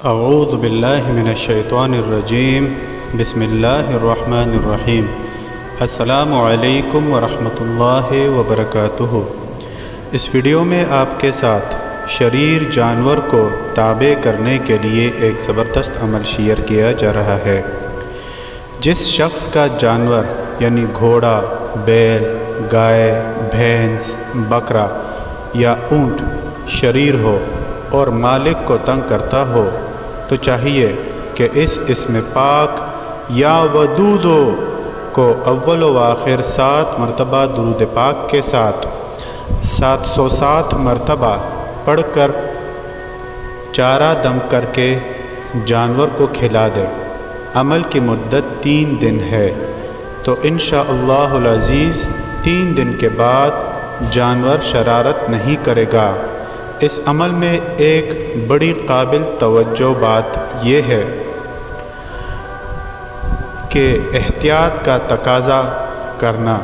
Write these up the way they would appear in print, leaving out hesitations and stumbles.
اعوذ باللہ من الشیطان الرجیم بسم اللہ الرحمن الرحیم السلام علیکم ورحمۃ اللہ وبرکاتہ۔ اس ویڈیو میں آپ کے ساتھ شریر جانور کو تابع کرنے کے لیے ایک زبردست عمل شیئر کیا جا رہا ہے۔ جس شخص کا جانور یعنی گھوڑا، بیل، گائے، بھینس، بکرا یا اونٹ شریر ہو اور مالک کو تنگ کرتا ہو تو چاہیے کہ اس اسم پاک یا ودودو کو اول و آخر 7 مرتبہ درود پاک کے ساتھ 707 مرتبہ پڑھ کر چارہ دم کر کے جانور کو کھلا دے۔ عمل کی مدت 3 دن ہے، تو انشاءاللہ العزیز 3 دن کے بعد جانور شرارت نہیں کرے گا۔ اس عمل میں ایک بڑی قابل توجہ بات یہ ہے کہ احتیاط کا تقاضا کرنا،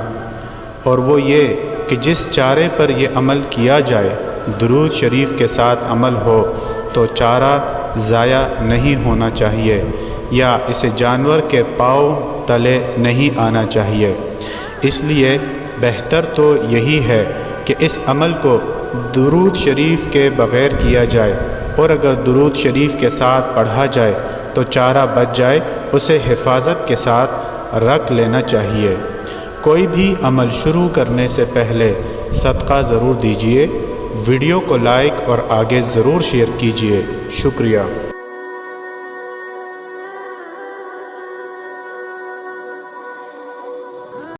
اور وہ یہ کہ جس چارے پر یہ عمل کیا جائے درود شریف کے ساتھ عمل ہو تو چارہ ضائع نہیں ہونا چاہیے یا اسے جانور کے پاؤں تلے نہیں آنا چاہیے۔ اس لیے بہتر تو یہی ہے کہ اس عمل کو درود شریف کے بغیر کیا جائے، اور اگر درود شریف کے ساتھ پڑھا جائے تو چارہ بچ جائے، اسے حفاظت کے ساتھ رکھ لینا چاہیے۔ کوئی بھی عمل شروع کرنے سے پہلے صدقہ ضرور دیجیے۔ ویڈیو کو لائک اور آگے ضرور شیئر کیجیے۔ شکریہ۔